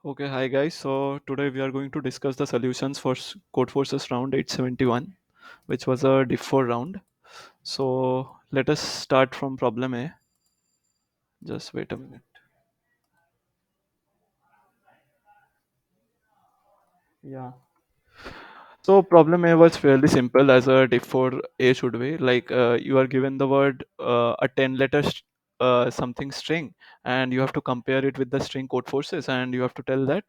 Okay, hi guys. So today we are going to discuss the solutions for Codeforces round 871, which was a diff 4 round. So let us start from problem A. Just wait a minute. Yeah. So problem A was fairly simple as a diff for A should be. Like you are given the word a 10 letter something string, and you have to compare it with the string code forces, and you have to tell that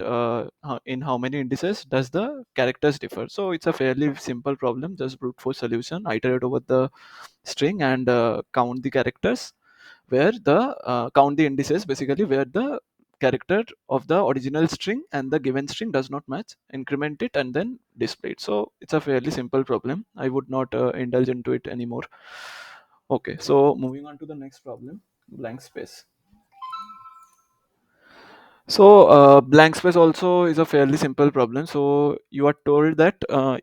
in how many indices does the characters differ. So it's a fairly simple problem, just brute force solution, iterate over the string and count the characters where the count the indices basically where the character of the original string and the given string does not match, increment it and then display it. So it's a fairly simple problem. I would not indulge into it anymore. Okay, so moving on to the next problem, blank space. So blank space also is a fairly simple problem. So you are told that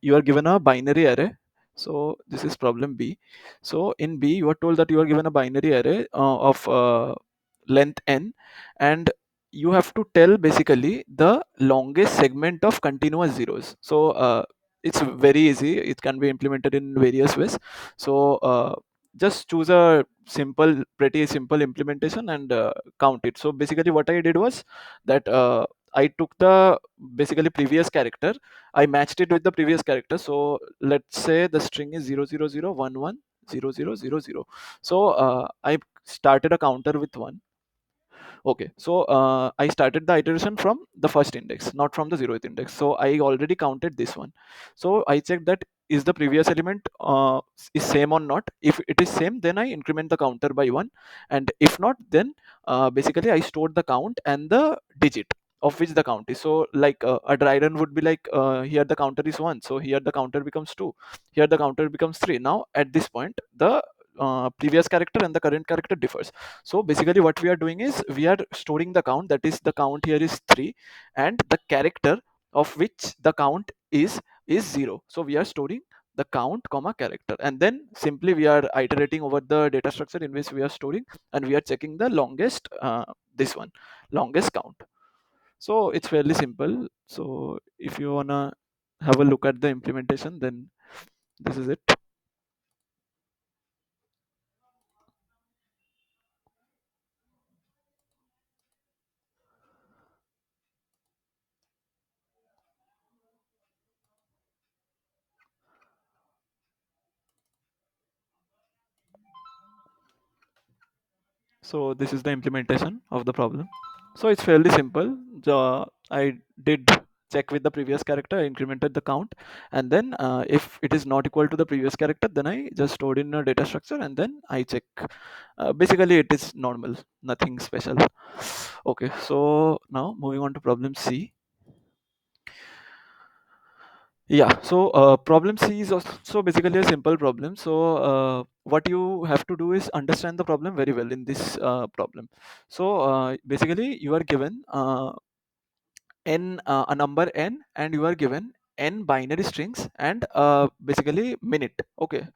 you are given a binary array. So this is problem B. So in B, you are told that you are given a binary array of length n, and you have to tell basically the longest segment of continuous zeros. So it's very easy. It can be implemented in various ways. So just choose a pretty simple implementation and count it. So basically, what I did was that I took the basically previous character, I matched it with the previous character. So let's say the string is 000110000. So I started a counter with 1. Okay, so I started the iteration from the first index, not from the 0th index. So I already counted this one. So I checked that is the previous element is same or not. If it is same, then I increment the counter by 1, and if not, then basically I stored the count and the digit of which the count is. So like a dry run would be like here the counter is 1, so here the counter becomes 2, here the counter becomes 3. Now at this point the previous character and the current character differs. So basically what we are doing is we are storing the count, that is the count here is 3, and the character of which the count is 0. So we are storing the count comma character, and then simply we are iterating over the data structure in which we are storing, and we are checking the longest this one longest count. So it's fairly simple. So if you wanna have a look at the implementation, then this is it. So this is the implementation of the problem. So it's fairly simple. I did check with the previous character, I incremented the count, and then if it is not equal to the previous character, then I just stored in a data structure and then I check. Basically, it is normal, nothing special. Okay, so now moving on to problem C. Yeah, so problem C is also basically a simple problem. So what you have to do is understand the problem very well in this problem. So basically you are given a number n, and you are given n binary strings and basically minute. Okay,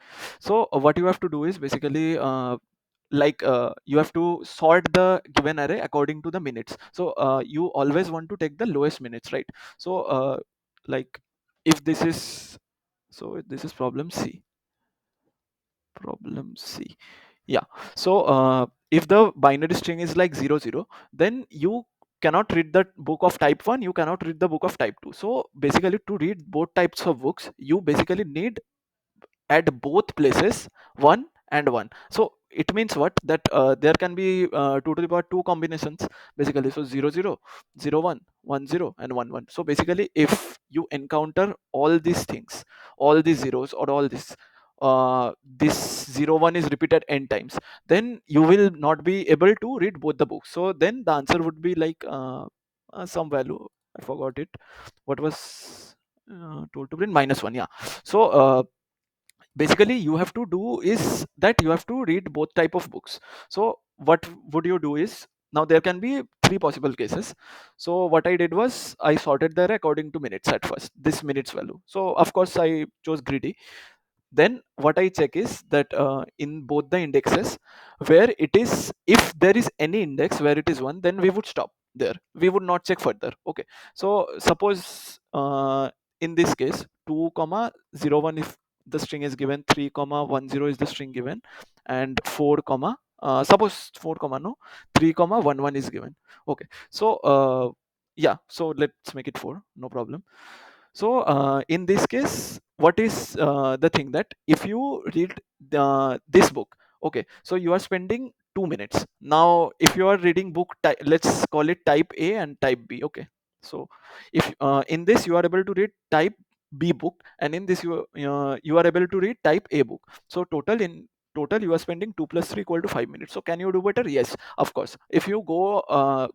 so what you have to do is basically like you have to sort the given array according to the minutes. So you always want to take the lowest minutes, right? So like if this is, so this is problem C. Problem C. Yeah. So if the binary string is like 00, then you cannot read the book of type 1, you cannot read the book of type 2. So basically to read both types of books, you basically need at both places 1 and 1. So it means what, that there can be 2 to the power 2 combinations basically. So 00, 01, 10 and 11. So basically if you encounter all these things, all these zeros or all this 01 is repeated n times, then you will not be able to read both the books. So then the answer would be like some value, I forgot it, what was told to print -1. Yeah. So basically you have to do is that you have to read both type of books. So what would you do is, now there can be three possible cases. So what I did was I sorted there according to minutes at first, this minutes value. So of course I chose greedy. Then what I check is that in both the indexes where it is, if there is any index where it is 1, then we would stop. there, we would not check further. Okay, so suppose in this case 2 comma 01 if the string is given, 3 comma 10 is the string given, and 4 comma suppose 4 comma no 3 comma 11 is given. Okay, so yeah, so let's make it 4, no problem. So in this case, what is the thing that if you read this book, okay, so you are spending 2 minutes. Now, if you are reading book, let's call it type A and type B. Okay, so if in this you are able to read type B book, and in this you are able to read type A book. So total you are spending 2 plus 3 equal to 5 minutes. So can you do better? Yes, of course. If you go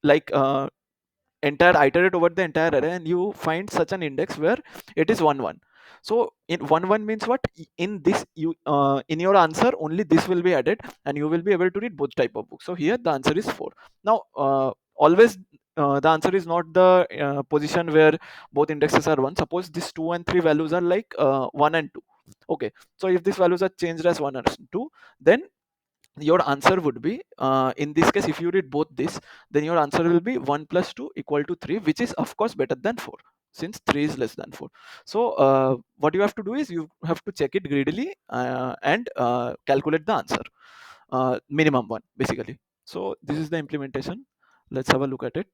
like entire iterate over the entire array and you find such an index where it is 1 1, so in 1 1 means what, in this you in your answer only this will be added and you will be able to read both type of books. So here the answer is 4. Now always the answer is not the position where both indexes are 1. Suppose these 2 and 3 values are like 1 and 2. Okay, so if these values are changed as 1 and 2, then your answer would be in this case if you read both this, then your answer will be 1 plus 2 equal to 3, which is of course better than 4 since 3 is less than 4. So what you have to do is you have to check it greedily and calculate the answer, minimum one basically. So this is the implementation. Let's have a look at it.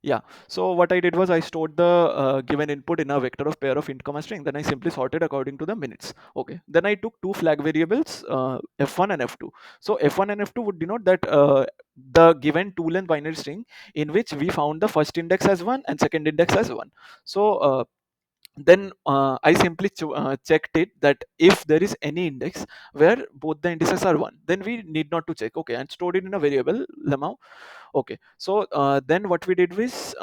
Yeah, so what I did was I stored the given input in a vector of pair of int comma string. Then I simply sorted according to the minutes. Okay, then I took two flag variables, f1 and f2. So f1 and f2 would denote that the given two length binary string in which we found the first index as 1 and second index as 1. So then I simply checked it that if there is any index where both the indices are 1, then we need not to check. Okay, and stored it in a variable lemma. Okay, so then what we did was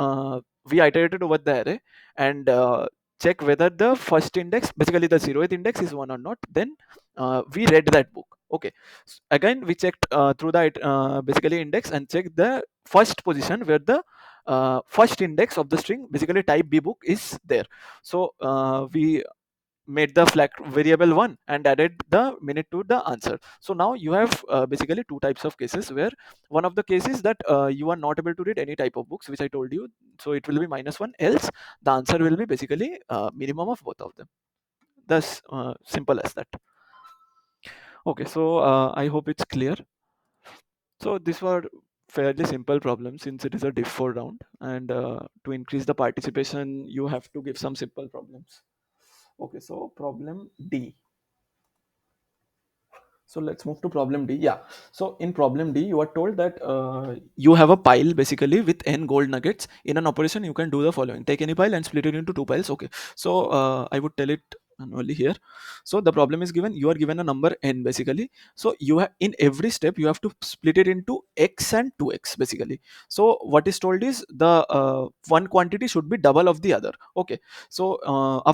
we iterated over the array and check whether the first index, basically the 0th index, is 1 or not. Then we read that book. Okay, again we checked through the basically index and checked the first position where the first index of the string, basically type B book, is there. So we made the flag variable 1 and added the minute to the answer. So now you have basically two types of cases where one of the cases that you are not able to read any type of books, which I told you, so it will be -1, else the answer will be basically minimum of both of them. Thus simple as that. Okay, so I hope it's clear. So these were fairly simple problems since it is a diff 4 round, and to increase the participation you have to give some simple problems. Okay, so problem D. So let's move to problem D. Yeah. So in problem D, you are told that you have a pile basically with n gold nuggets. In an operation, you can do the following: take any pile and split it into two piles. Okay. So I would tell it manually here. So the problem is given. You are given a number n basically. So you have, in every step you have to split it into x and 2x basically. So what is told is the one quantity should be double of the other. Okay. So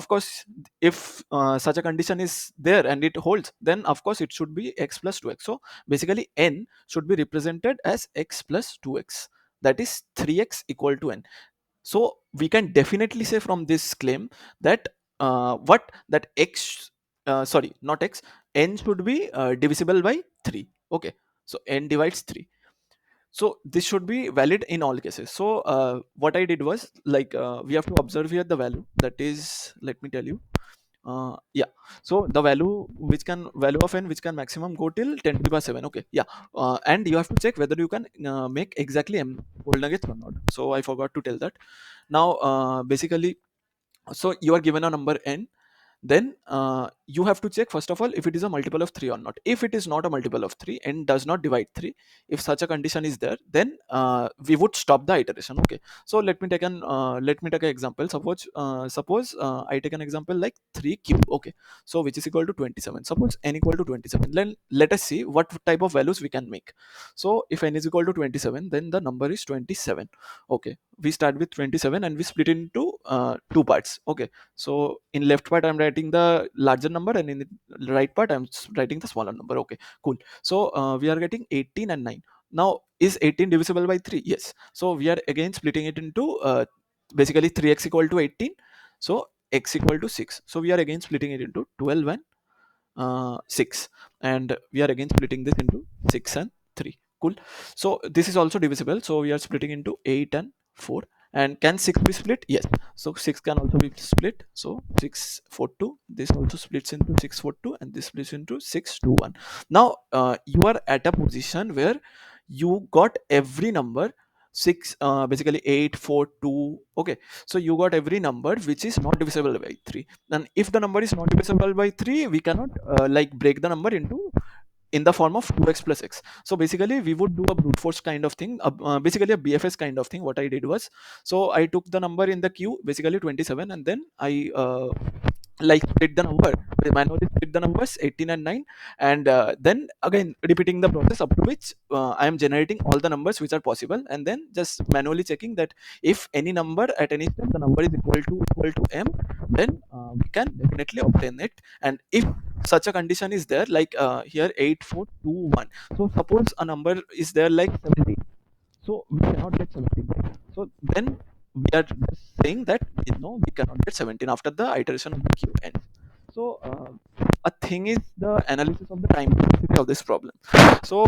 of course, if such a condition is there and it holds, then of course it should be x plus 2x. So basically n should be represented as x plus 2x, that is 3x equal to n. So we can definitely say from this claim that what that x sorry, not x, n should be divisible by 3. Okay, so n divides 3. So this should be valid in all cases. So what I did was like we have to observe here the value, that is, let me tell you, yeah, so the value of n which can maximum go till 10 to the power 7. Okay, yeah, and you have to check whether you can make exactly m gold nuggets or not. So I forgot to tell that. Now basically, so you are given a number n, then you have to check first of all if it is a multiple of 3 or not. If it is not a multiple of 3 and does not divide 3, if such a condition is there, then we would stop the iteration. Okay, so let me take an example. Suppose I take an example like 3 cube. Okay, so which is equal to 27. Suppose n equal to 27, then let us see what type of values we can make. So if n is equal to 27, then the number is 27. Okay, we start with 27 and we split into two parts. Okay, so in left part I'm writing the larger number and in the right part I'm writing the smaller number. Okay, cool. So we are getting 18 and 9. Now is 18 divisible by 3? Yes. So we are again splitting it into basically 3x equal to 18. So x equal to 6. So we are again splitting it into 12 and 6, and we are again splitting this into 6 and 3. Cool. So this is also divisible, so we are splitting into 8 and 4. And can 6 be split? Yes. So 6 can also be split. So 6 4 2, this also splits into 6 4 2, and this splits into 6 2 1. Now you are at a position where you got every number 6, basically 8 4 2. Okay, so you got every number which is not divisible by 3. And if the number is not divisible by 3, we cannot like break the number into in the form of 2x plus x. So basically we would do a brute force kind of thing, basically a BFS kind of thing. What I did was, so I took the number in the queue, basically 27, and then I like split the number, manually split the numbers 18 and 9, and then again repeating the process up to which I am generating all the numbers which are possible, and then just manually checking that if any number at any step the number is equal to m, then we can definitely obtain it. And if such a condition is there, like here 8421, so suppose a number is there like 17, so we cannot get 17, right? So then we are just saying that we cannot get 17 after the iteration of the queue ends. So a thing is the analysis of the time complexity of this problem. So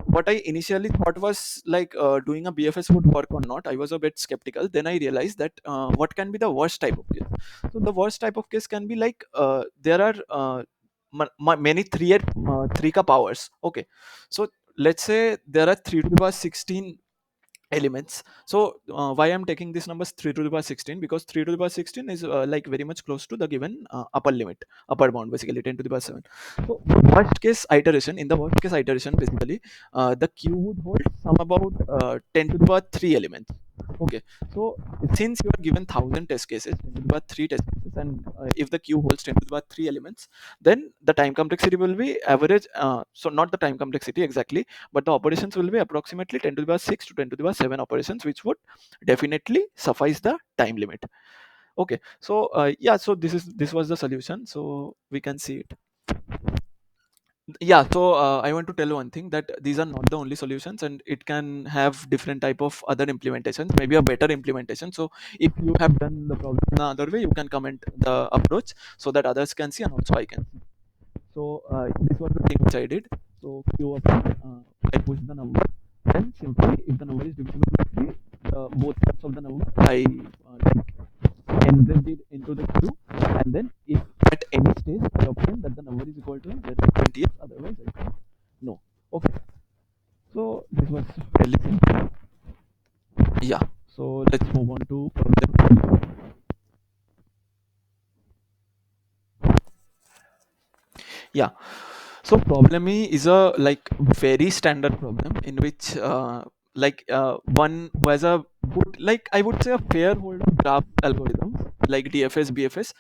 what I initially thought was like doing a BFS would work or not. I was a bit skeptical. Then I realized that what can be the worst type of case. So the worst type of case can be like there are many 3 ka powers. Okay, so let's say there are 3 to the power 16 elements. So why I'm taking this numbers 3 to the power 16, because 3 to the power 16 is like very much close to the given upper limit, upper bound, basically 10 to the power 7. So worst case iteration, in the worst case iteration, basically the queue would hold some about 10 to the power 3 elements. Okay, so since you are given 1000 test cases, 10 to the power 3 test cases, and if the queue holds 10 to the power 3 elements, then the time complexity will be average, so not the time complexity exactly, but the operations will be approximately 10 to the power 6 to 10 to the power 7 operations, which would definitely suffice the time limit. Okay, so yeah, so this was the solution, so we can see it. Yeah, so I want to tell one thing, that these are not the only solutions, and it can have different type of other implementations, maybe a better implementation. So if you have done the problem in another way, you can comment the approach so that others can see and also I can see. So this was the thing which I did. So queue up, I push the number, then simply if the number is divisible by 3, both sides of the number I like enriched it into the queue, and then if at any stage I obtain that the number is equal to 20th, otherwise I can no. Okay, so this was fairly simple. Yeah, so let's move on to problem. Yeah, so problem E is a like very standard problem in which one who has a good, like I would say a fair hold of graph algorithms like DFS, BFS,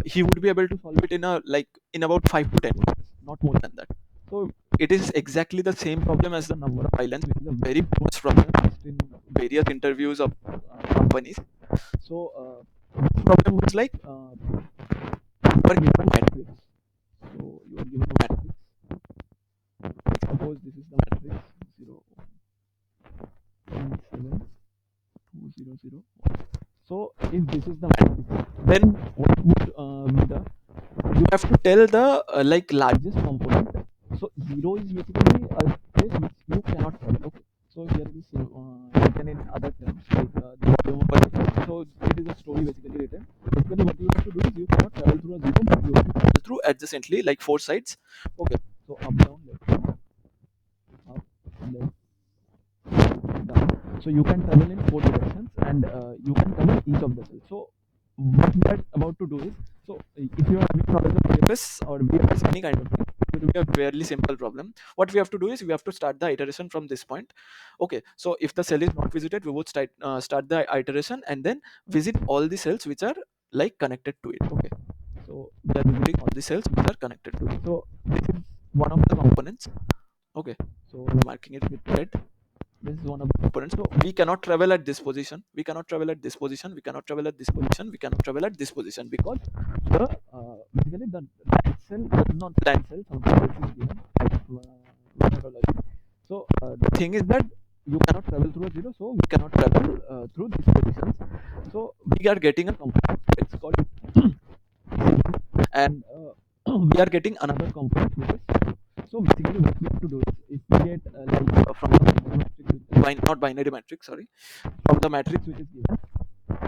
he would be able to solve it in a like in about 5 to 10 minutes, not more than that. So it is exactly the same problem as the number of islands, which is a very famous problem asked in various interviews of companies. So this problem was like you are given a matrix. So you are given a matrix. Suppose this is the matrix 0 1 7 2 0 0. So if this is the matrix, then what would be the, you have to tell the like largest component. So 0 is basically a place which you cannot tell. Okay, so here it is written in other terms like the volume of a difference. So it is a story basically written. Basically what you have to do is you cannot travel through a 0, but you have to travel through adjacently like 4 sides. Okay, so up down left up left down. So you can travel in 4 directions, and you can cover each of the cells. So what we are about to do is, so if you are having knowledge of BFS or BFS any kind of thing, it will be a fairly simple problem. What we have to do is we have to start the iteration from this point. Okay, so if the cell is not visited, we would start the iteration and then visit all the cells which are like connected to it. Okay, so we are visiting all the cells which are connected to it. So this is one of the components. Okay, so we're marking it with red. This is one of the components. So we cannot travel at this position, we cannot travel at this position, we cannot travel at this position, we cannot travel at this position, because the basically the land cell does not land cell, something which is given methodology. So the thing is that you cannot travel through a 0, so we cannot travel through these positions. So we are getting a component, it's called and we are getting another component which is two. So basically what we have to do is if we get from the matrix, not binary matrix, sorry, from the matrix which is given,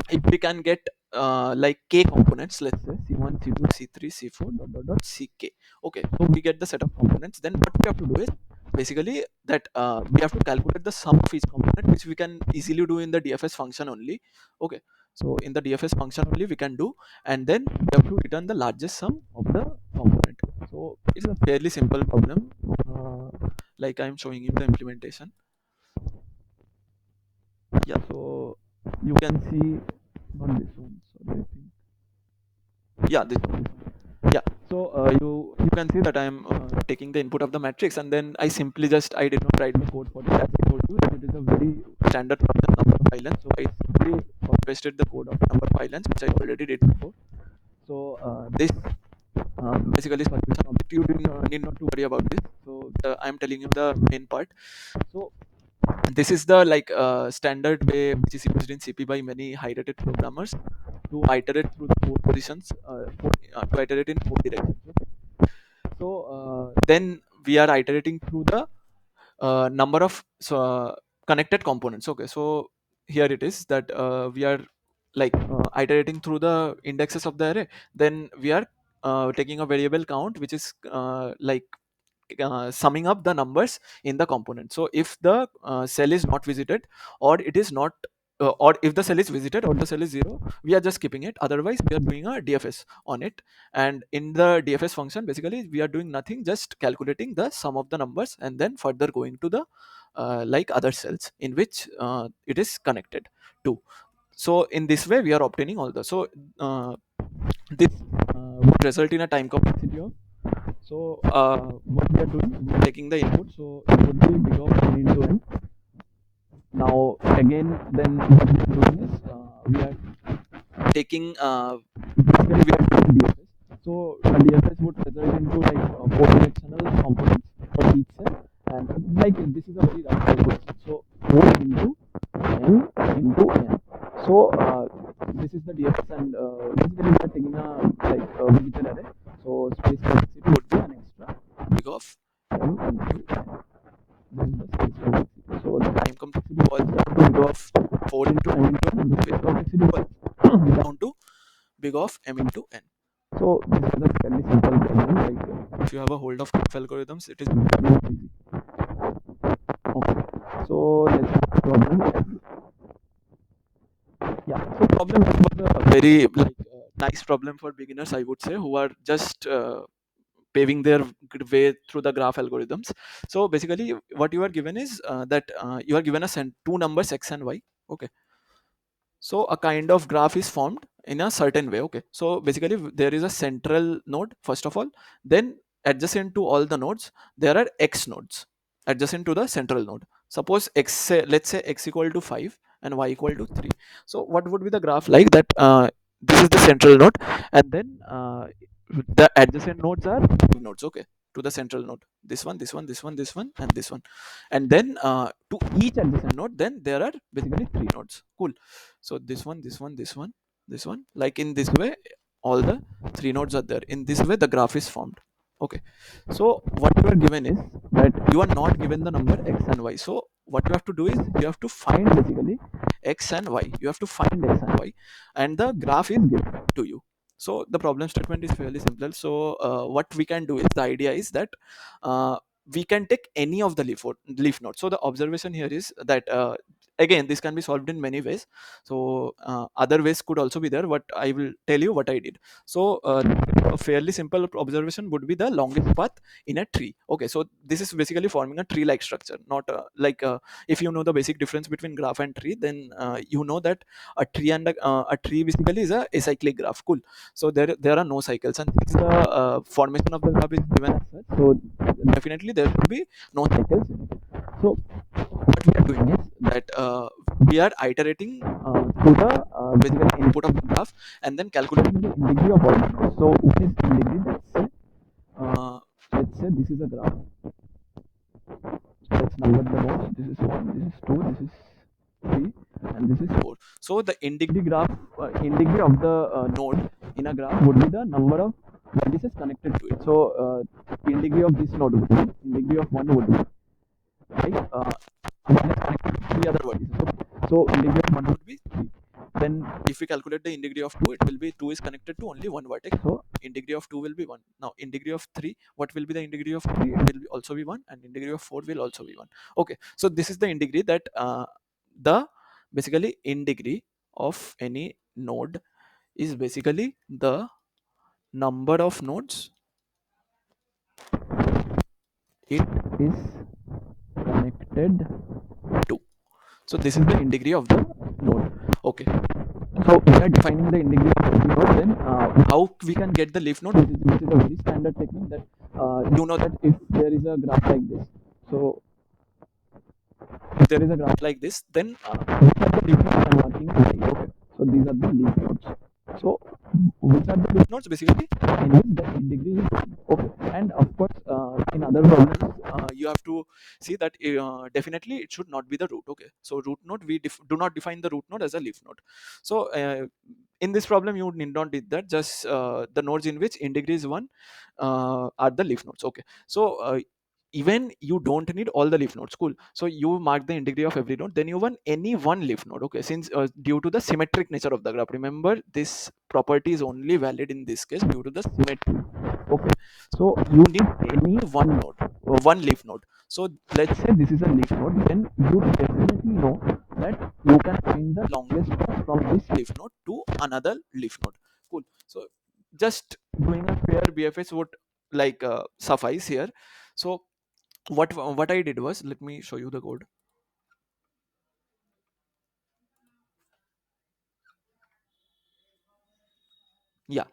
if we can get like k components, let's say c1 c2 c3 c4 dot dot dot ck. Okay, so we get the set of components, then what we have to do is basically that we have to calculate the sum of each component, which we can easily do in the dfs function only. Okay, so in the dfs function only we can do, and then we have to return the largest sum of the component. So it's a fairly simple problem, like I'm showing you the implementation. Yeah, so you can see, not this one, sorry, I think, yeah, this one. Yeah, so you can see that I am taking the input of the matrix, and then I did not write the code for it, as I told you that it is a very standard problem, number of islands. So I simply pasted the code of number of islands, which I already did before. So this basically solution object, you need not to worry about this. So I'm telling you the main part. So this is the standard way which is used in CP by many high rated programmers to iterate through the four positions, to iterate in four directions. Okay? So then we are iterating through the number of connected components. Okay, so here it is that we are iterating through the indexes of the array. Then we are taking a variable count, which is summing up the numbers in the component. So if the cell is not visited, or it is not or if the cell is visited or the cell is zero, we are just keeping it. Otherwise we are doing a dfs on it, and in the dfs function basically we are doing nothing, just calculating the sum of the numbers and then further going to the other cells in which it is connected to. So in this way we are obtaining all the, so this would result in a time complexity of, so what we are doing, we are taking the input, so it would be big of n into n. Now again, then what we are doing is we are taking basically we are doing DFS. So a DFS would result into four directional components for each cell, and this is a very rough calculation. So 4 into n into n. So this is the DFS, and basically we are taking a visitor array. So space complexity would be an extra big of m into n. This is the space complexity. So the time complexity was down to big of 4 into n into n, and the space complexity was down to big of m into n. So this is a fairly simple problem. If you have a hold of graph algorithms, it is very easy. Okay, so let's do the problem. Yeah, so problem was a very nice problem for beginners, I would say, who are just paving their way through the graph algorithms. So basically what you are given is that you are given two numbers x and y. Okay, so a kind of graph is formed in a certain way. Okay, so basically there is a central node first of all, then adjacent to all the nodes there are x nodes adjacent to the central node. Suppose let's say x equal to 5 and y equal to 3. So what would be the graph like that? This is the central node, and then the adjacent nodes are nodes, okay, to the central node. This one, this one, this one, this one, and this one. And then to each adjacent node, then there are basically three nodes. Cool. So this one, this one, this one, this one, like in this way all the three nodes are there. In this way the graph is formed. Okay, so what you are given is that you are not given the number x and y. So what you have to do is you have to find basically x and y. You have to find x and y, and the graph is given to you. So the problem statement is fairly simple. So what we can do is, the idea is that uh, we can take any of the leaf nodes. So the observation here is that again this can be solved in many ways. So other ways could also be there, but I will tell you what I did. So a fairly simple observation would be the longest path in a tree. Okay, so this is basically forming a tree like structure, not if you know the basic difference between graph and tree, then you know that a tree basically is a acyclic graph. Cool. So there are no cycles, and since the formation of the graph is given as such, so definitely there will be no cycles in it. So what we are doing is that we are iterating through the basically input of the graph, and then calculating the degree of all the nodes. So what is the degree? Let's say this is a graph. Let's number the nodes. This is 1, this is 2, this is 3, and this is 4. So the in degree of the node in a graph would be the number of vertices connected to it. So in degree of this node would be, in degree of one would be like one is connected to three other vertices. Okay. So in degree of one would be three. Then if we calculate the in degree of two, it will be two is connected to only one vertex. So in degree of two will be one. Now in degree of three, what will be the in degree of three? It will also be one, and in degree of four will also be one. Okay. So this is the in degree that the basically in degree of any node is basically the number of nodes it is connected to. So this is the in degree of the node. Okay. So we are defining the in degree of every node. Then how we can get the leaf node, which is a very standard technique that you know that if there is a graph like this. So if there is a graph like this, then which are the leaf nodes I'm working with? Okay. So these are the leaf nodes. So which are the leaf nodes? Basically, in which the in degree is one. Okay. And of course, in other problems, you have to see that definitely it should not be the root. Okay. So root node, we do not define the root node as a leaf node. So in this problem, you need not did that. Just the nodes in which in degree is one are the leaf nodes. Okay. So even you don't need all the leaf nodes. Cool. So you mark the in degree of every node, then you want any one leaf node. Okay. Since due to the symmetric nature of the graph, remember this property is only valid in this case due to the symmetry. Okay. So you need any one node, one leaf node. So let's say this is a leaf node, then you definitely know that you can find the longest path from this leaf node to another leaf node. Cool. So just doing a fair BFS would like suffice here. So what I did was, let me show you the code. Yeah.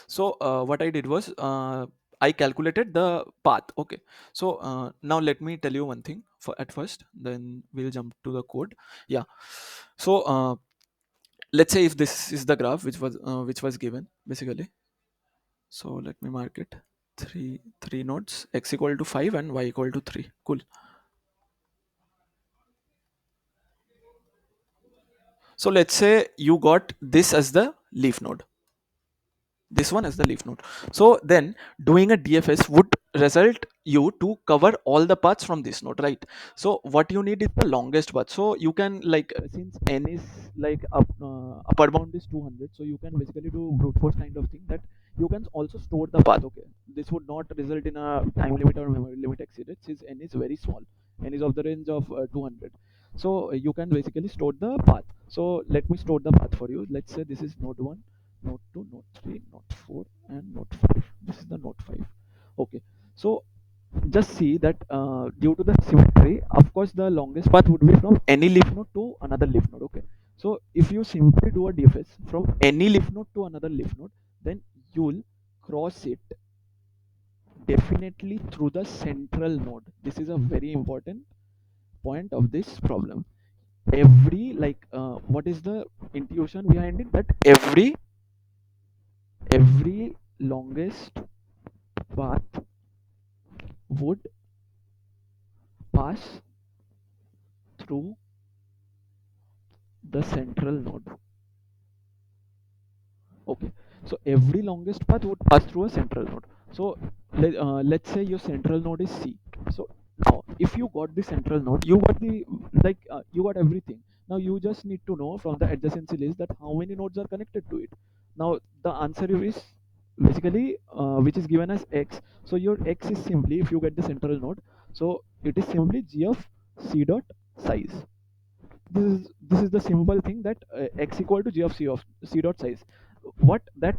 So what I did was I calculated the path. Okay. So now let me tell you one thing for at first, then we'll jump to the code. Yeah. So let's say if this is the graph which was given basically. So let me mark it. Three nodes, x equal to 5 and y equal to 3. Cool. So let's say you got this as the leaf node, this one is the leaf node. So then doing a DFS would result you to cover all the paths from this node, right? So what you need is the longest path. So you can like since n is like upper bound is 200, so you can basically do brute force kind of thing that you can also store the path. Okay, this would not result in a time limit or memory limit exceeded since n is very small, n is of the range of 200. So you can basically store the path. So let me store the path for you. Let's say this is node 1, node 2, node 3, node 4, and node 5. This is the node 5. Okay. So just see that due to the symmetry, of course, the longest path would be from any leaf node to another leaf node. Okay. So if you simply do a DFS from any leaf node to another leaf node, then you'll cross it definitely through the central node. This is a very important point of this problem. Every like what is the intuition behind it, that every longest path would pass through the central node. Okay, so every longest path would pass through a central node. So let's say your central node is C. So now if you got the central node, you got the you got everything. Now you just need to know from the adjacency list that how many nodes are connected to it. Now the answer is basically which is given as x. So your x is simply, if you get the central node, so it is simply g of c dot size. This is the simple thing that x equal to g of c dot size. What that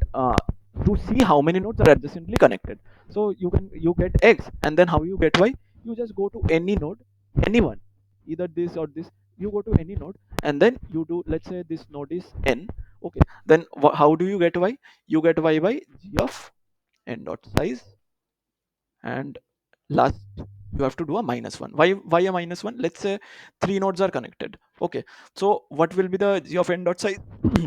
to see how many nodes are adjacently connected. So you get x, and then how you get y? You just go to any node, anyone, either this or this. You go to any node, and then you do. Let's say this node is n. Okay, then how do you get y? You get y by g of n dot size, and last you have to do a minus one. Why a minus one? Let's say three nodes are connected. Okay, so what will be the g of n dot size?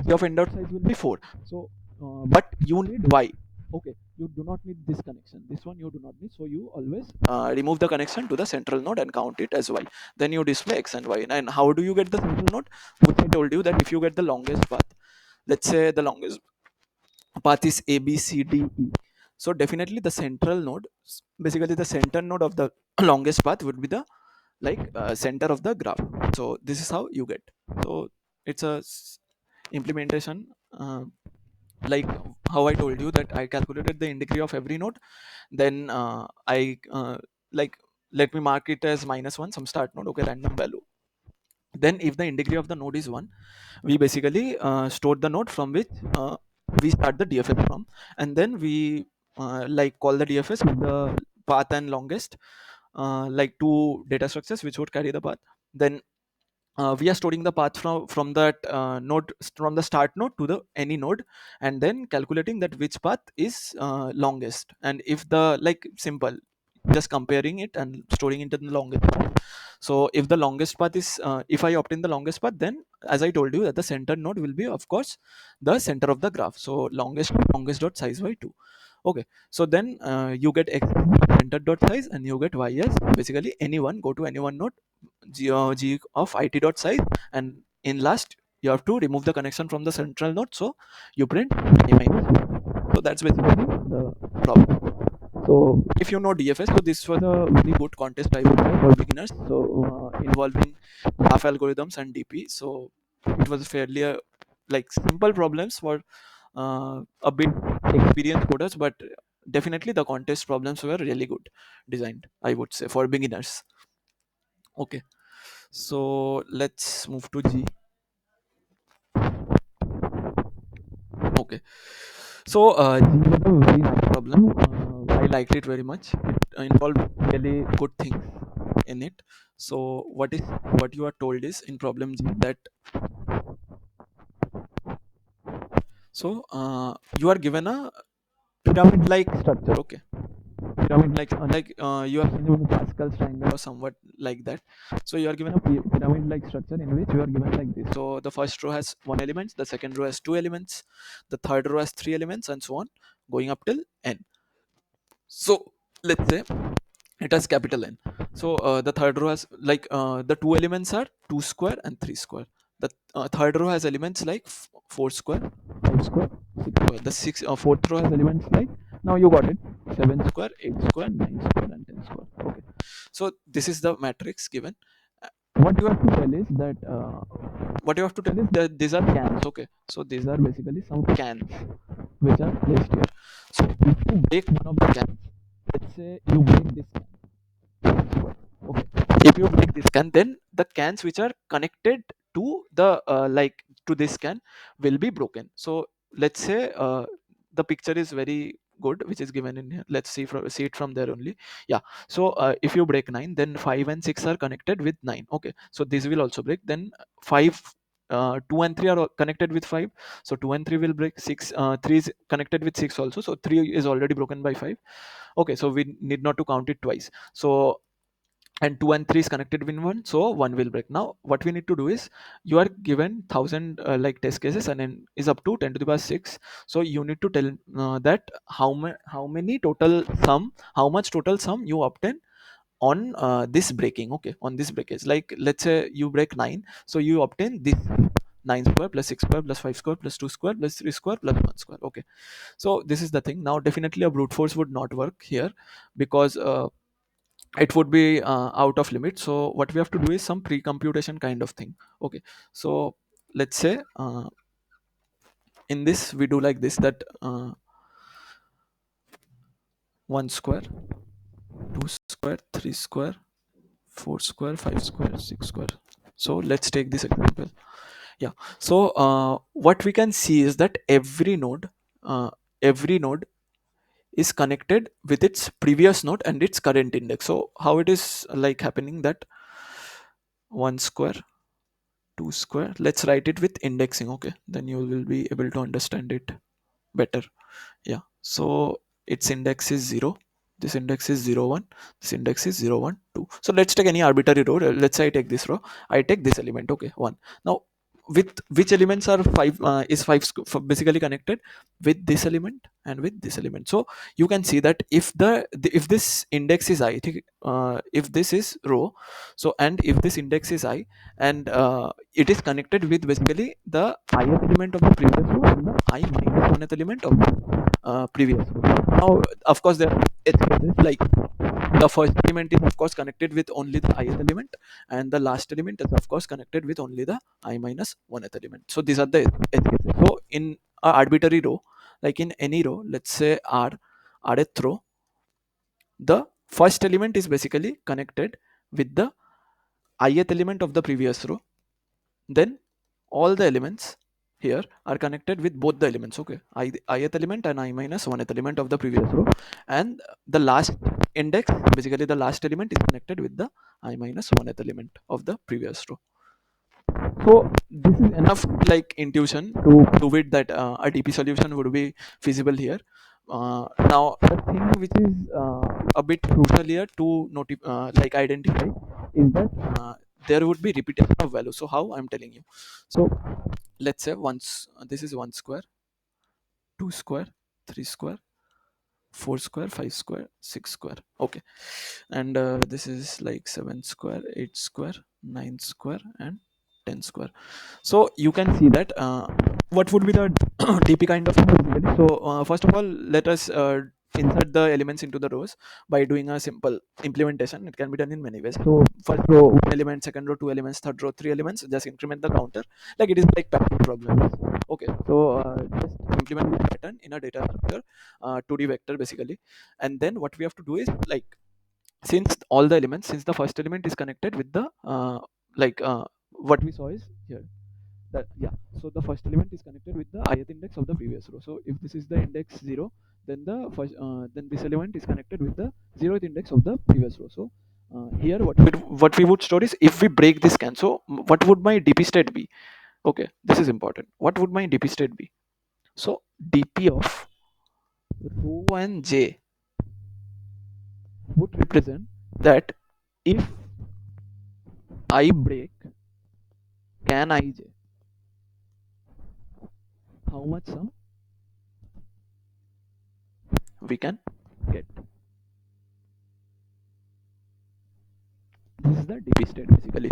G of n dot size will be 4. So but you need y. Okay, you do not need this connection, this one you do not need. So you always remove the connection to the central node and count it as y. Then you display x and y. And how do you get the central node? Which I told you that if you get the longest path, let's say the longest path is a b c d e. So definitely the central node, basically the center node of the longest path would be the center of the graph. So this is how you get. So it's a implementation, like how I told you that I calculated the degree of every node. Then I like let me mark it as -1, some start node, okay, random value. Then if the degree of the node is 1, we basically store the node from which we start the DFS from, and then we call the DFS with the path and longest, like two data structures which would carry the path. Then we are storing the path from that node, from the start node to the any node, and then calculating that which path is longest. And if the like simple, just comparing it and storing it in the longest path. So if the longest path is if I obtain the longest path, then as I told you that the center node will be of course the center of the graph. So longest dot size by 2. Okay, so then you get x center dot size, and you y as basically anyone, go to any one node, g of it dot size, and in last you have to remove the connection from the central node, so you print I minus 1. So that's basically the problem. So if you know DFS, so this was a very good contest I would say for beginners. So involving graph algorithms and DP. So it was fairly simple problems for a bit experienced coders, but definitely the contest problems were really good designed, I would say, for beginners. Okay, so let's move to G. Okay, so G was a very nice problem. I liked it very much. It involved really good things in it. So what you are told is in problem G that you are given a pyramid-like structure. Okay, pyramid you are given Pascal's triangle or somewhat like that. So you are given a pyramid-like structure in which you are given like this. So the first row has one element, the second row has two elements, the third row has three elements, and so on, going up till n. So let's say it has capital N. So the third row has the two elements are 2 square and 3 square. The third row has elements like 4 square, 5 square, 6 square. The fourth row has elements like, now you got it, 7 square, 8 square, 9 square, and 10 square. Okay. So this is the matrix given. What you have to tell is that these are cans. Okay. So these are basically some cans which are placed here. So if you break one of the cans, let's say you break this can. Okay. If you break this can, then the cans which are connected to the to this can will be broken. So let's say the picture is very good, which is given in here. Let's see it from there only. Yeah. So if you break 9, then 5 and 6 are connected with 9. Okay. So this will also break. Then 5. 2 and 3 are connected with 5, so 2 and 3 will break. 3 is connected with 6 also, so 3 is already broken by 5. Okay, so we need not to count it twice. So and 2 and 3 is connected with 1, so 1 will break. Now what we need to do is, you are given 1000 test cases, and then is up to 10 to the power 6. So you need to tell that how many total sum, how much total sum you obtain on this breaking. Okay, on this breakage, like let's say you break 9, so you obtain this 9 square plus 6 square plus 5 square plus 2 square plus 3 square plus 1 square. Okay, so this is the thing. Now definitely a brute force would not work here, because it would be out of limit. So what we have to do is some pre-computation kind of thing. Okay, so let's say in this we do like this, that 1 square, 2 square, 3 square, 4 square, 5 square, 6 square. So let's take this example. Yeah, so what we can see is that every node is connected with its previous node and its current index. So how it is happening, that 1 square, 2 square, let's write it with indexing. Okay, then you will be able to understand it better. Yeah, so its index is 0, this index is 0 1, this index is 0 1 2. So let's take any arbitrary row. Let's say I take this row, I take this element. Okay, 1. Now with which elements are 5 is 5 basically connected with this element and with this element. So you can see that if if this index is I think, if this is row, so and if this index is I, and it is connected with basically the ith element of the previous row and the I minus 1th element of previous row. Now of course there are edge cases, like the first element is of course connected with only the ith element, and the last element is of course connected with only the I minus 1th element. So these are the edge cases. So in a arbitrary row, like in any row, let's say rth row, the first element is basically connected with the ith element of the previous row. Then all the elements here are connected with both the elements, okay, ith element and I minus 1th element of the previous row, and the last index, basically the last element, is connected with the I minus 1th element of the previous row. So this is enough like intuition to prove it that a DP solution would be feasible here. Now the thing which is a bit crucial here to like identify is that there would be repetition of value. So how I'm telling you. So let's say once this is 1 square, 2 square, 3 square, 4 square, 5 square, 6 square, okay, and this is like 7 square, 8 square, 9 square, and 10 square. So you can see that what would be the dp kind of basically. So first of all, let us insert the elements into the rows by doing a simple implementation. It can be done in many ways. So first row 1 element, second row 2 elements, third row 3 elements, just increment the counter like it is like pattern problems. Okay, so just implement the pattern in a data structure, 2D vector basically. And then what we have to do is, like, since all the elements, since the first element is connected with the like what we saw is here, that yeah, so the first element is connected with the ith index of the previous row. So if this is the index 0, then the first then this element is connected with the 0th index of the previous row. So here what we would store is, if we break this scan, so what would my dp state be? Okay, this is important. What would my dp state be? So dp of rho and j would represent that if I break can ij, how much sum we can get. This is the dp state basically.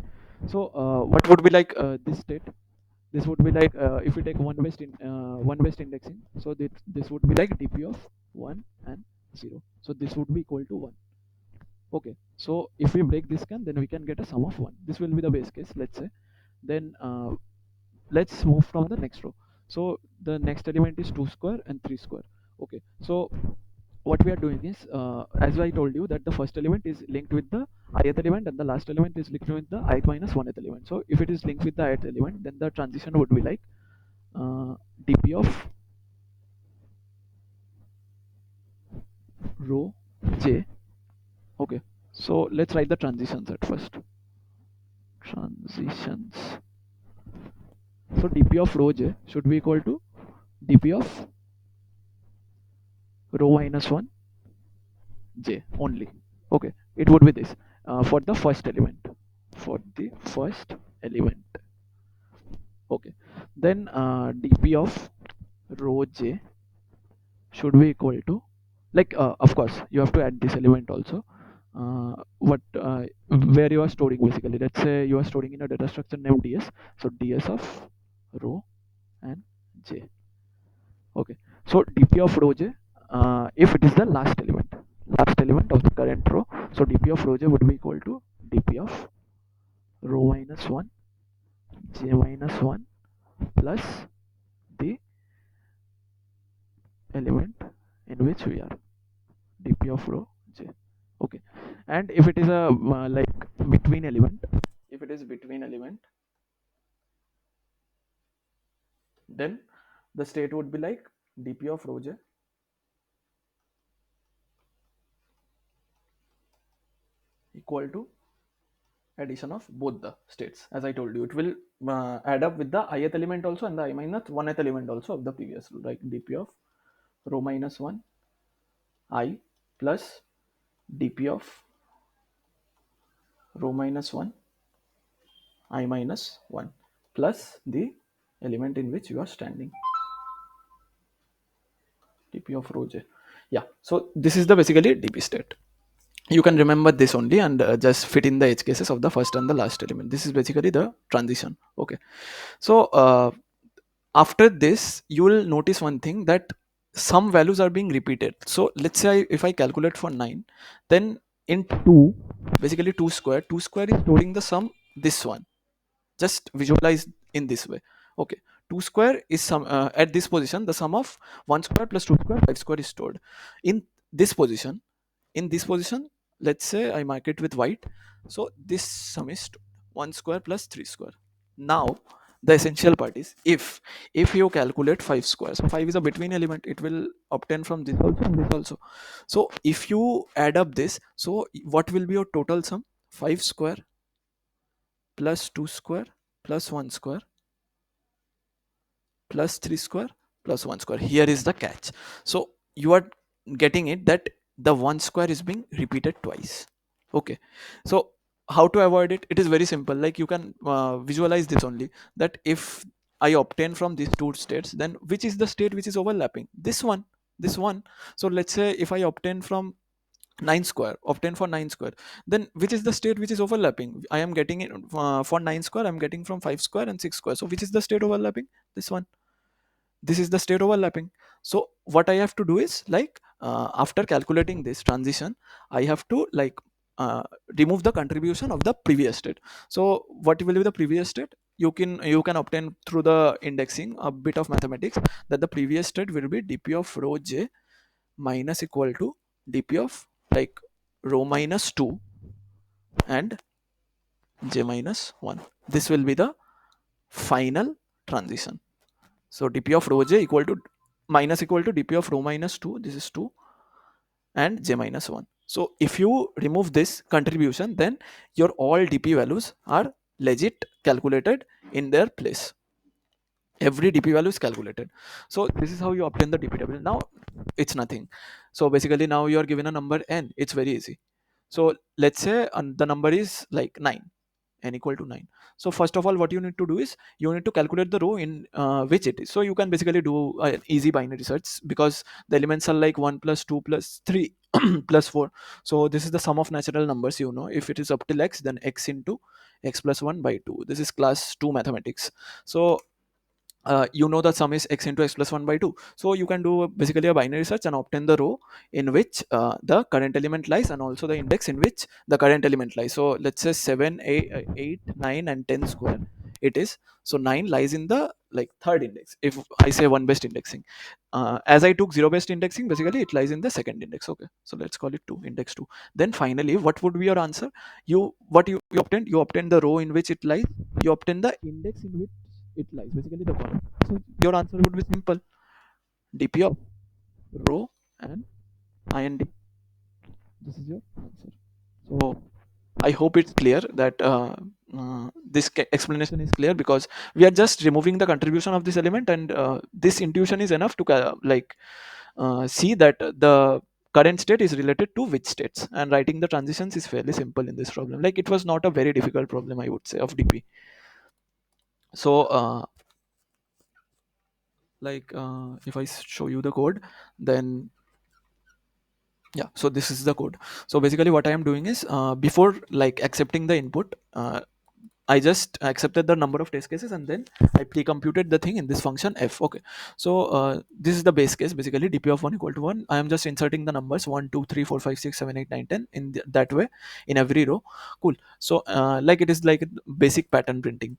So what would be like this state? This would be like if we take one best indexing, so this would be like dp of 1 and 0. So this would be equal to 1. Okay, so if we break this scan, then we can get a sum of 1. This will be the base case, let's say. Then let's move from the next row. So the next element is 2 square and 3 square. Okay, so what we are doing is, as I told you, that the first element is linked with the ith element and the last element is linked with the ith minus 1th element. So if it is linked with the ith element, then the transition would be like dp of rho j. Okay, so let's write the transitions at first. Transitions. So dp of rho j should be equal to dp of rho minus 1 j only. Okay, it would be this for the first element. For the first element. Okay, then dp of rho j should be equal to, like, of course you have to add this element also. What where you are storing basically. Let's say you are storing in a data structure named ds. So ds of rho and j. Okay, so dp of rho j, if it is the last element of the current row, so dp of rho j would be equal to dp of rho minus 1 j minus 1 plus the element in which we are, dp of rho j. Okay, and if it is a like between element, if it is between element, then the state would be like dp of rho j equal to addition of both the states. As I told you, it will add up with the ith element also and the I minus 1th element also of the previous rule, like dp of rho minus 1 I plus dp of rho minus 1 I minus 1 plus the element in which you are standing, dp of rho j. Yeah, so this is the basically dp state. You can remember this only and just fit in the edge cases of the first and the last element. This is basically the transition. Okay, so after this you will notice one thing, that some values are being repeated. So let's say if I calculate for 9, then in 2, basically 2 square is storing the sum, this one. Just visualize in this way. Okay, 2 square is some, at this position the sum of 1 square plus 2 square 5 square is stored in this position. In this position, let's say I mark it with white. So this sum is 1 square plus 3 square. Now the essential part is, if you calculate 5 square, so 5 is a between element, it will obtain from this also and this also. So if you add up this, so what will be your total sum? 5 square plus 2 square plus 1 square plus 3 square plus 1 square. Here is the catch. So you are getting it that the 1 square is being repeated twice. Okay, so how to avoid it? It is very simple. Like, you can visualize this only, that if I obtain from these two states, then which is the state which is overlapping? This one, this one. So let's say if I obtain from 9 square, obtain for 9 square, then which is the state which is overlapping? I am getting it for 9 square, I'm getting from 5 square and 6 square. So which is the state overlapping? This one. This is the state overlapping. So what I have to do is, like, after calculating this transition, I have to, like, uh, remove the contribution of the previous state. So what will be the previous state? You can obtain through the indexing a bit of mathematics, that the previous state will be dp of rho j minus equal to dp of, like, rho minus 2 and j minus 1. This will be the final transition. So dp of rho j equal to minus equal to dp of rho minus 2, this is 2, and j minus 1. So if you remove this contribution, then your all dp values are legit calculated in their place. Every dp value is calculated. So this is how you obtain the dp table. Now it's nothing. So basically now you are given a number n. It's very easy. So let's say the number is like 9, n equal to 9. So first of all, what you need to do is, you need to calculate the row in which it is. So you can basically do easy binary search, because the elements are like 1 plus 2 plus 3 plus 4. So this is the sum of natural numbers. If it is up till x, then x into x plus 1 by 2. This is class 2 mathematics. So the sum is x into x plus 1 by 2. So you can do basically a binary search and obtain the row in which the current element lies, and also the index in which the current element lies. So let's say 7, 8, 9 and 10 square it is. So 9 lies in the, like, third index. If I say one best indexing, as I took zero based indexing, basically it lies in the second index. Okay, so let's call it 2, index 2. Then finally, what would be your answer? You obtained the row in which it lies. You obtain the index in which it lies, basically the column. So your answer would be simple: dp of row and ind. This is your answer. So I hope it's clear that this explanation is clear, because we are just removing the contribution of this element, and this intuition is enough to see that the current state is related to which states, and writing the transitions is fairly simple in this problem. Like, it was not a very difficult problem, I would say, of dp. So if I show you the code, then yeah, so this is the code. So basically what I am doing is, before, like, accepting the input, I just accepted the number of test cases, and then I pre-computed the thing in this function f. Okay, so this is the base case. Basically dp of 1 equal to 1. I am just inserting the numbers 1 2 3 4 5 6 7 8 9 10 in that way in every row. Cool. So like, it is like basic pattern printing.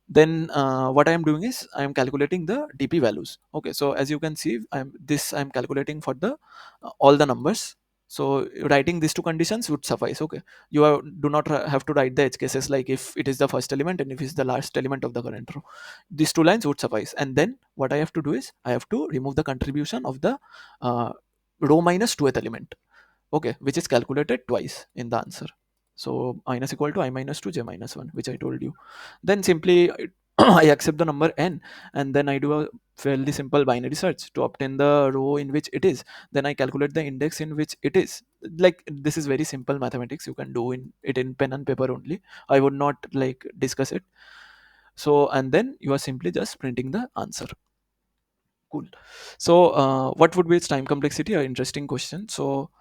Then what I am doing is, I am calculating the dp values. Okay, so as you can see, I'm calculating for the all the numbers. So writing these two conditions would suffice. Okay, do not have to write the edge cases, like if it is the first element and if it's the last element of the current row. These two lines would suffice. And then what I have to do is, I have to remove the contribution of the uh, row minus 2th element. Okay, which is calculated twice in the answer. So minus equal to I minus 2 j minus 1, which I told you. Then simply I accept the number n, and then I do a fairly simple binary search to obtain the row in which it is. Then I calculate the index in which it is. Like, this is very simple mathematics. You can do in pen and paper only. I would not, like, discuss it. So, and then you are simply just printing the answer. Cool. So what would be its time complexity? An interesting question. So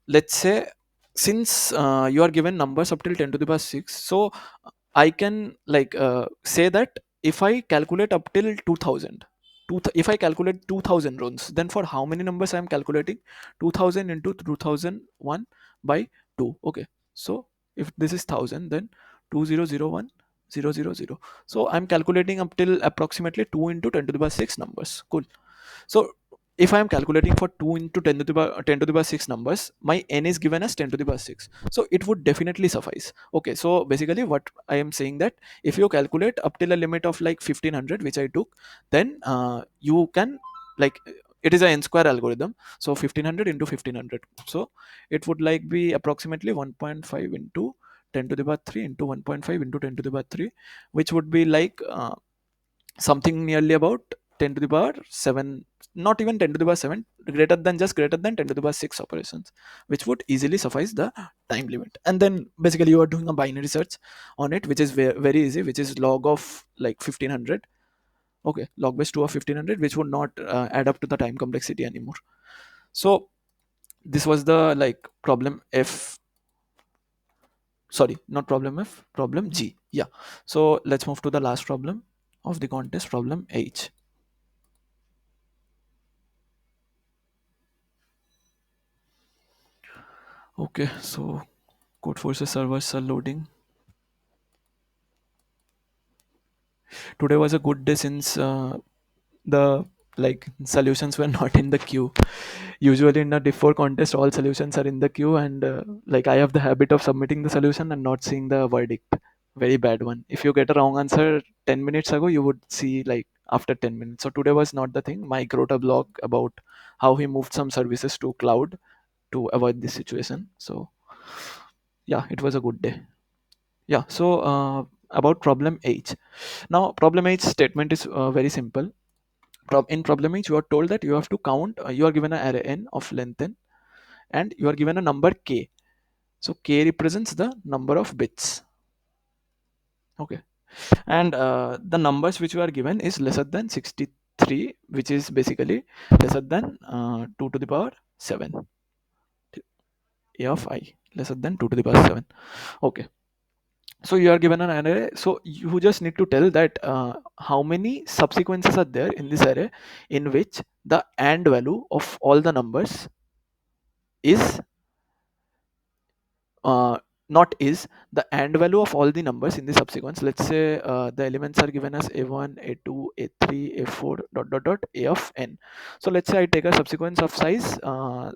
let's say, since you are given numbers up till 10 to the power 6, so I can, like, say that if I calculate up till 2000, if I calculate 2000 runs, then for how many numbers I am calculating? 2000 into 2001 by 2. Okay, so if this is 1000, then 2001 000. So I'm calculating up till approximately 2 into 10 to the power 6 numbers. Cool. So if I am calculating for 2 into 10 to the power 6 numbers, my n is given as 10 to the power 6. So it would definitely suffice. Okay, so basically what I am saying, that if you calculate up till a limit of like 1500, which I took, then you can, like, it is a n square algorithm. So 1500 into 1500. So it would like be approximately 1.5 into 10 to the power 3 into 1.5 into 10 to the power 3, which would be like something nearly about 10 to the power 7, not even 10 to the power 7, greater than 10 to the power 6 operations, which would easily suffice the time limit. And then basically you are doing a binary search on it, which is very easy, which is log of like 1500. Okay, log base 2 of 1500, which would not add up to the time complexity anymore. So this was the like problem F, sorry, not problem F, problem G. Yeah, so let's move to the last problem of the contest, problem H. Okay, so Codeforces servers are loading. Today was a good day since the like solutions were not in the queue. Usually in a diff 4 contest, all solutions are in the queue, and like I have the habit of submitting the solution and not seeing the verdict. Very bad one. If you get a wrong answer 10 minutes ago, you would see like after 10 minutes. So today was not the thing. Mike wrote a blog about how he moved some services to cloud to avoid this situation. So yeah, it was a good day. Yeah. So about problem H. Now problem H statement is very simple. In problem H, you are told that you have to count. You are given an array n of length n, and you are given a number k. So k represents the number of bits. Okay, and the numbers which you are given is lesser than 63, which is basically lesser than 2 to the power 7. A of I lesser than 2 to the power 7. Okay, so you are given an array, so you just need to tell that how many subsequences are there in this array in which the and value of all the numbers is uh, not is the and value of all the numbers in the subsequence. Let's say the elements are given as a1 a2 a3 a4 dot dot dot a of n. So let's say I take a subsequence of size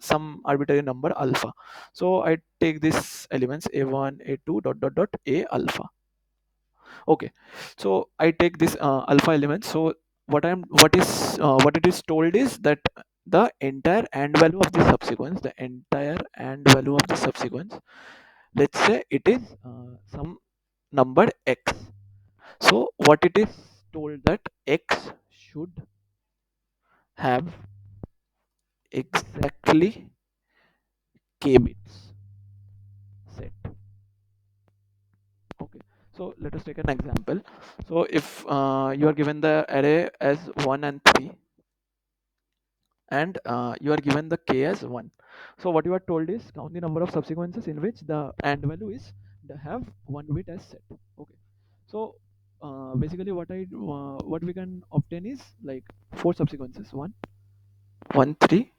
some arbitrary number alpha. So I take this elements a1 a2 dot dot dot a alpha. Okay, so I take this alpha element. So what it is told is that the entire and value of the subsequence, let's say it is some number x. So what it is told that x should have exactly k bits set. Okay, so let us take an example. So if you are given the array as 1 and 3, and you are given the k as 1. So what you are told is count the number of subsequences in which the and value is the have one bit as set. Okay, so basically what we can obtain is like four subsequences: 1 1 3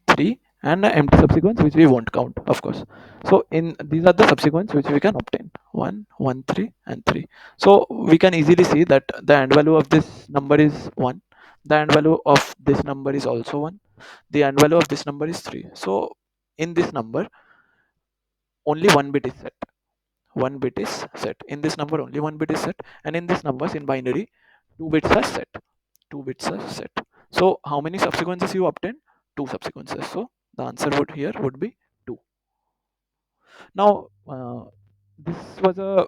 3 and an empty subsequence which we won't count, of course. So in these are the subsequence which we can obtain: 1 1 3 and 3. So we can easily see that the end value of this number is 1, the end value of this number is also 1, the end value of this number is 3. So in this number only one bit is set, one bit is set in this number, only one bit is set, and in this numbers in binary two bits are set, two bits are set. So how many subsequences you obtain? Two subsequences. So the answer would here would be 2. Now this was a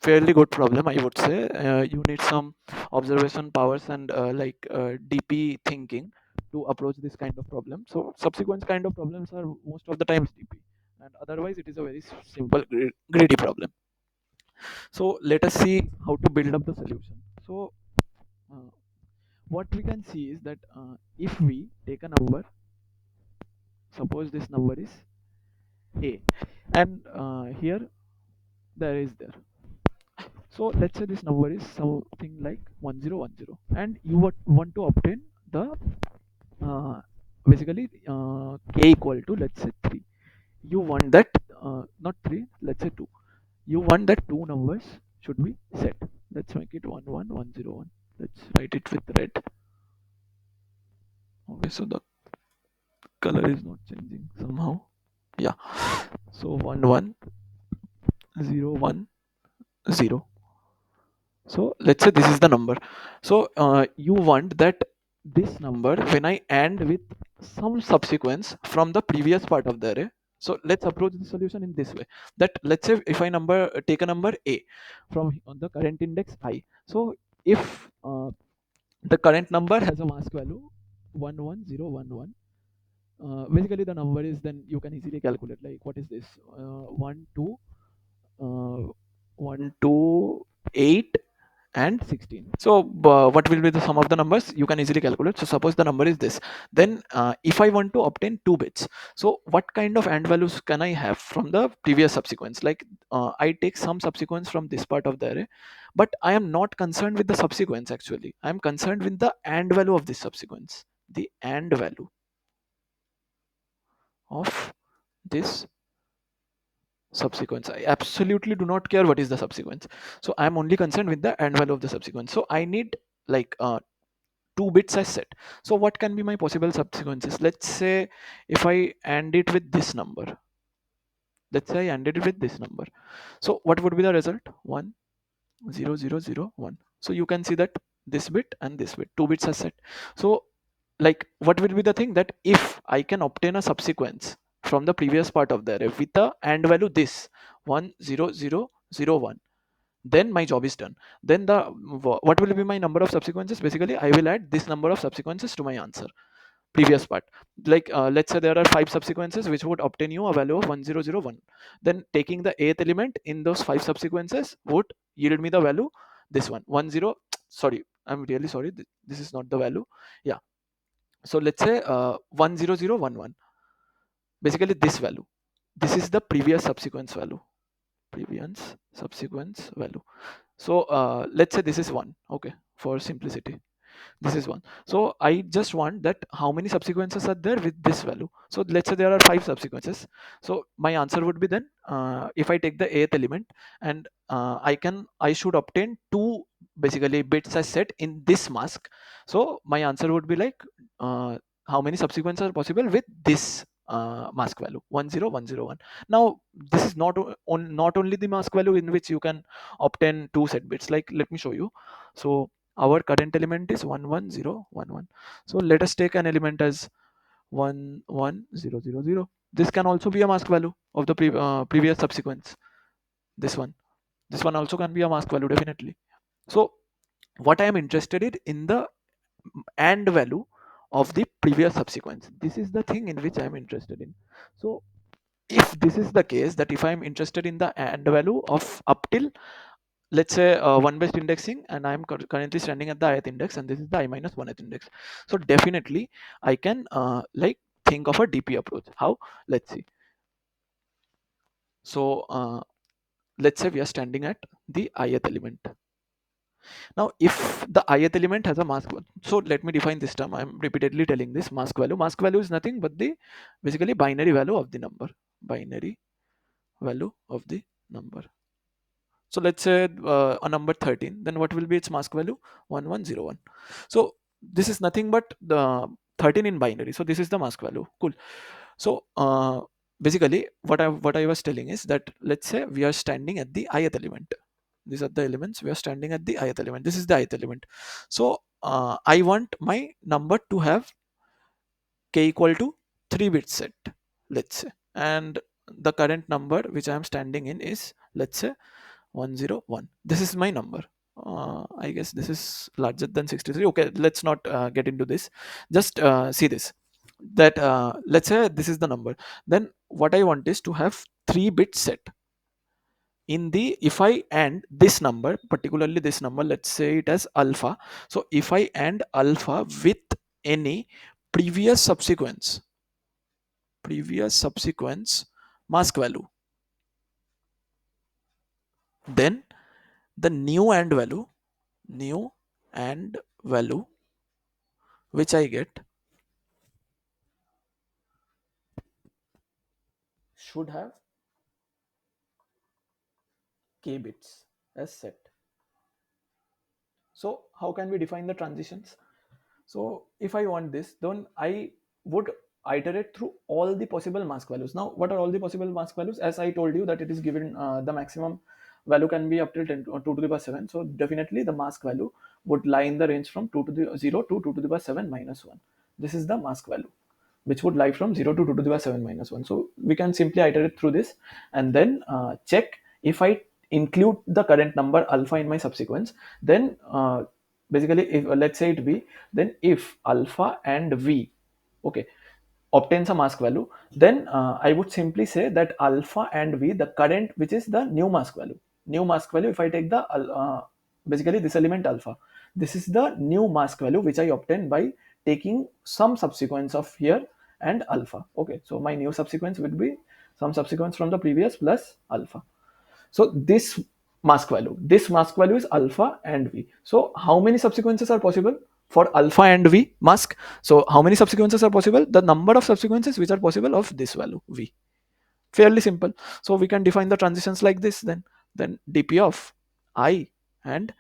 fairly good problem, I would say. You need some observation powers and DP thinking to approach this kind of problem. So subsequent kind of problems are most of the times DP, and otherwise it is a very simple greedy problem. So let us see how to build up the solution. So uh, what we can see is that if we take a number, suppose this number is a, and here there is there. So let's say this number is something like 1010, and you want to obtain the uh, basically k equal to, let's say, 3. You want that not 3, let's say 2. You want that two numbers should be set. Let's make it 11101. Let's write it with red. Okay, so the color is not changing somehow. Yeah, so 11010. So let's say this is the number. So you want that this number, when I AND with some subsequence from the previous part of the array. So let's approach the solution in this way, that let's say if I number take a number a from on the current index I. So if the current number has a mask value 11011, basically the number is, then you can easily calculate like what is this, 1 2 uh, 1 2 8 and 16. So what will be the sum of the numbers? You can easily calculate. So suppose the number is this, then if I want to obtain 2 bits, so what kind of AND values can I have from the previous subsequence? Like I take some subsequence from this part of the array, but I am not concerned with the subsequence. Actually, I am concerned with the AND value of this subsequence, the AND value of this subsequence. I absolutely do not care what is the subsequence. So I am only concerned with the AND value of the subsequence. So I need like 2 bits as set. So what can be my possible subsequences? Let's say if I AND it with this number. Let's say I AND it with this number. So what would be the result? 1 0 0 0 1. So you can see that this bit and this bit, 2 bits are set. So like what will be the thing, that if I can obtain a subsequence from the previous part of the array with the AND value this 1 0 0 0 1, then my job is done. Then what will be my number of subsequences? Basically I will add this number of subsequences to my answer, previous part. Like let's say there are 5 subsequences which would obtain you a value of 1001. Then taking the eighth element in those 5 subsequences would yield me the value this one 10. Sorry, I'm really sorry, this is not the value. Yeah, so let's say 10011, basically this value, this is the previous subsequence value, previous subsequence value. So let's say this is 1. Okay, for simplicity this is 1. So I just want that how many subsequences are there with this value. So let's say there are 5 subsequences. So my answer would be then if I take the eighth element, and I should obtain 2 basically bits as set in this mask. So my answer would be like uh, how many subsequences are possible with this mask value 10101. Now this is not only the mask value in which you can obtain 2 set bits. Like let me show you. So our current element is 11011. So let us take an element as 11000. This can also be a mask value of the previous subsequence. This one also can be a mask value, definitely. So what I am interested in the AND value of the previous subsequence. This is the thing in which I am interested in. So if this is the case, that if I am interested in the AND value of up till, let's say, one based indexing, and I'm currently standing at the ith index, and this is the I minus 1th index. So definitely I can like think of a DP approach. How? Let's see. So let's say we are standing at the ith element. Now if the ith element has a mask, so let me define this term. I'm repeatedly telling this mask value. Mask value is nothing but the basically binary value of the number. Binary value of the number. So let's say a number 13, then what will be its mask value? 1101. So this is nothing but the 13 in binary. So this is the mask value. Cool. So basically what I was telling is that let's say we are standing at the ith element. These are the elements. We are standing at the ith element. This is the ith element. So I want my number to have k equal to 3 bits set, let's say, and the current number which I am standing in is, let's say, 101. This is my number. I guess this is larger than 63. Okay, let's not get into this. Just see this, that let's say this is the number. Then what I want is to have 3 bits set in the, if I AND this number, particularly this number, let's say it as alpha. So if I AND alpha with any previous subsequence mask value, then the new and value which I get should have k bits as set. So how can we define the transitions? So if I want this, then I would iterate through all the possible mask values. Now, what are all the possible mask values? As I told you that it is given, the maximum value can be up till 10 or 2 to the power 7. So definitely the mask value would lie in the range from 2 to the 0 to 2 to the power 7 minus 1. This is the mask value, which would lie from 0 to 2 to the power 7 minus 1. So we can simply iterate through this and then check if I include the current number alpha in my subsequence. Then basically, if let's say it v, then if alpha and v, okay, obtains a mask value, then I would simply say that alpha and v, the current, which is the new mask value, if I take the basically this element alpha, this is the new mask value which I obtain by taking some subsequence of here and alpha. Okay, so my new subsequence would be some subsequence from the previous plus alpha. So this mask value is alpha and v. So how many subsequences are possible for alpha and v mask? So how many subsequences are possible? The number of subsequences which are possible of this value v. Fairly simple. So we can define the transitions like this. Then dp of I and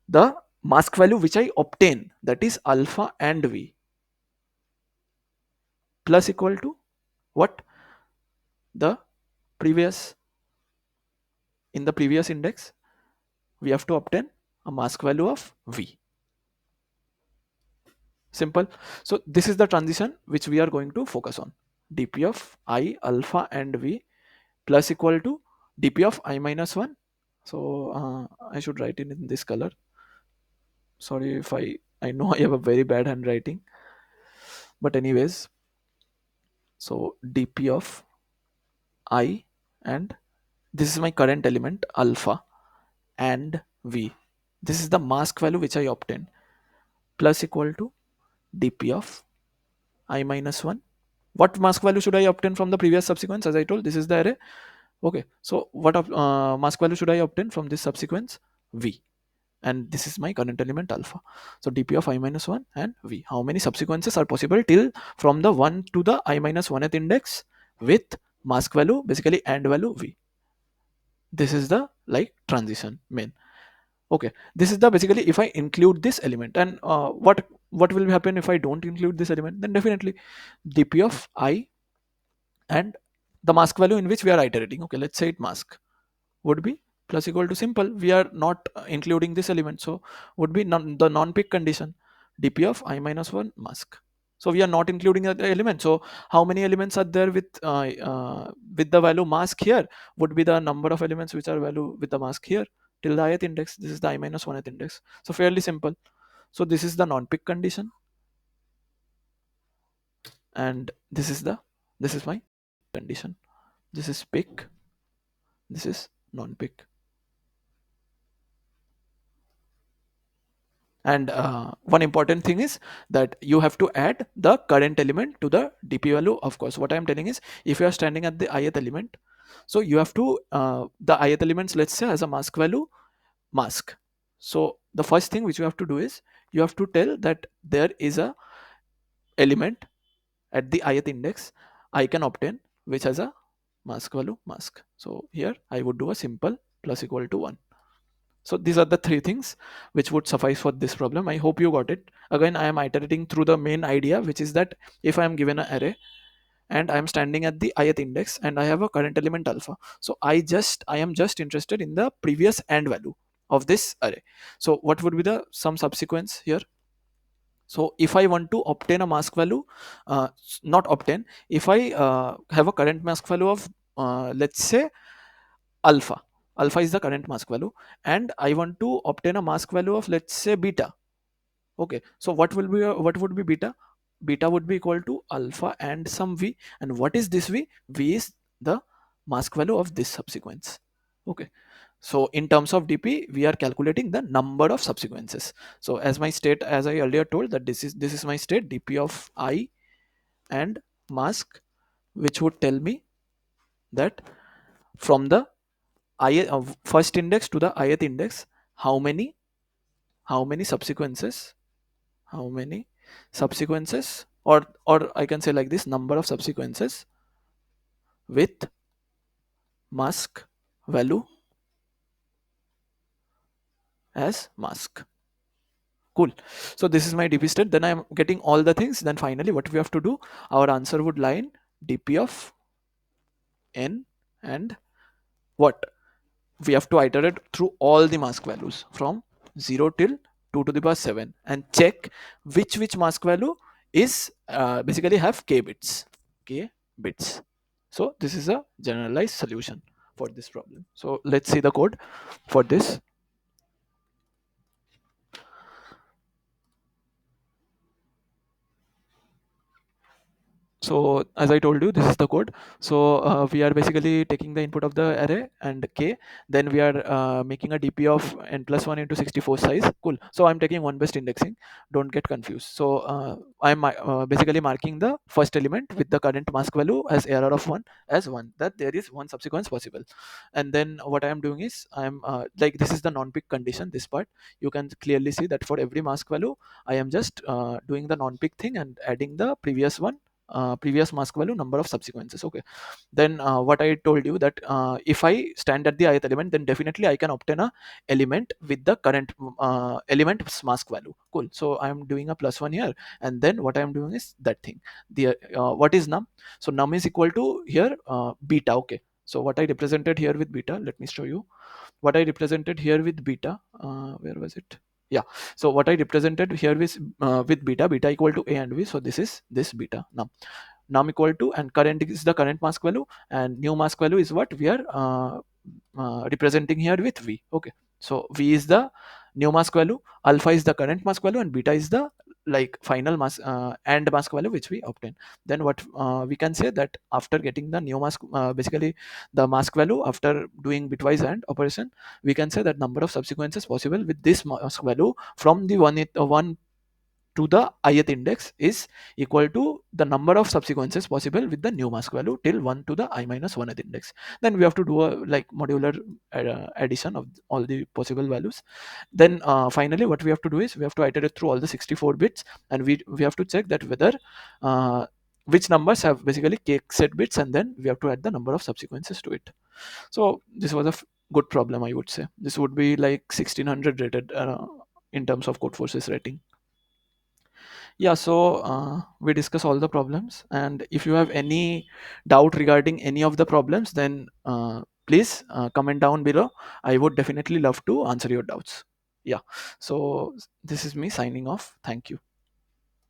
the mask value which I obtain, that is alpha and v, plus equal to what? The previous, in the previous index we have to obtain a mask value of v. Simple. So this is the transition which we are going to focus on. dp of I alpha and v plus equal to dp of I minus 1. So I should write it in this color. Sorry if I know I have a very bad handwriting, but anyways, so dp of I, and this is my current element alpha and v, this is the mask value which I obtain, plus equal to dp of I minus 1. What mask value should I obtain from the previous subsequence? As I told, this is the array. Okay, so what mask value should I obtain from this subsequence? V, and this is my current element alpha. So dp of I minus 1 and v. How many subsequences are possible till from the 1 to the I minus 1th index with mask value, basically and value v. This is the like transition main. Okay, this is the basically if I include this element, and what will happen if I don't include this element? Then definitely dp of I and the mask value in which we are iterating, okay, let's say it mask, would be plus equal to, simple, we are not including this element, so would be the non-pick condition, dp of I minus 1 mask. So we are not including the element, so how many elements are there with the value mask here? Would be the number of elements which are value with the mask here till the ith index. This is the I minus 1th index, so fairly simple. So this is the non-pick condition, and this is my condition. This is pick, this is non-pick. And one important thing is that you have to add the current element to the dp value. Of course, what I am telling is, if you are standing at the ith element, so you have to the ith elements, let's say, as a mask value mask. So the first thing which you have to do is, you have to tell that there is a element at the ith index I can obtain which has a mask value mask. So here I would do a simple plus equal to 1. So these are the three things which would suffice for this problem. I hope you got it. Again, I am iterating through the main idea, which is that if I am given an array and I am standing at the ith index and I have a current element alpha, so I am just interested in the previous AND value of this array. So what would be the some subsequence here? So if I want to obtain a mask value, not obtain, if I have a current mask value of let's say alpha, alpha is the current mask value, and I want to obtain a mask value of, let's say, beta. Okay, so what would be beta? Beta would be equal to alpha and some v, and what is this v? V is the mask value of this subsequence. Okay, so in terms of dp we are calculating the number of subsequences. So as my state, as I earlier told, that this is my state dp of I and mask, which would tell me that from the first index to the ith index, how many how many subsequences how many subsequences, or I can say like this, number of subsequences with mask value as mask. Cool. So this is my dp state, then I'm getting all the things, then finally what we have to do, our answer would lie in dp of n, and what we have to iterate through all the mask values from 0 till 2 to the power 7 and check which mask value is basically have k bits. So this is a generalized solution for this problem. So let's see the code for this. So as I told you, this is the code. So we are basically taking the input of the array and k, then we are making a dp of n plus 1 into 64 size. Cool. So I'm taking one best indexing, don't get confused. So I'm basically marking the first element with the current mask value as error of 1 as 1, that there is one subsequence possible. And then what I am doing is I'm like, this is the non-peak condition, this part you can clearly see that for every mask value I am just doing the non-peak thing and adding the previous one, previous mask value number of subsequences. Okay, then what I told you that if I stand at the ith element, then definitely I can obtain a element with the current element's mask value. Cool. So I am doing a plus one here, and then what I am doing is that thing, the what is num. So num is equal to here beta. Okay, so what I represented here with beta, let me show you what I represented here with beta. Where was it? Yeah. So what I represented here with beta equal to a and v. So this is this beta num equal to, and current is the current mask value, and new mask value is what we are representing here with v. Okay, so v is the new mask value, alpha is the current mask value, and beta is the like final mask and mask value which we obtain. Then what we can say that after getting the new mask, basically the mask value after doing bitwise and operation, we can say that number of subsequences possible with this mask value from the one to the ith index is equal to the number of subsequences possible with the new mask value till 1 to the I minus 1th index. Then we have to do a like modular addition of all the possible values. Then finally what we have to do is we have to iterate through all the 64 bits, and we have to check that whether which numbers have basically k set bits, and then we have to add the number of subsequences to it. So this was a good problem, I would say. This would be like 1600 rated in terms of Codeforces rating. Yeah, so we discuss all the problems, and if you have any doubt regarding any of the problems, then please comment down below. I would definitely love to answer your doubts. Yeah, so this is me signing off. Thank you.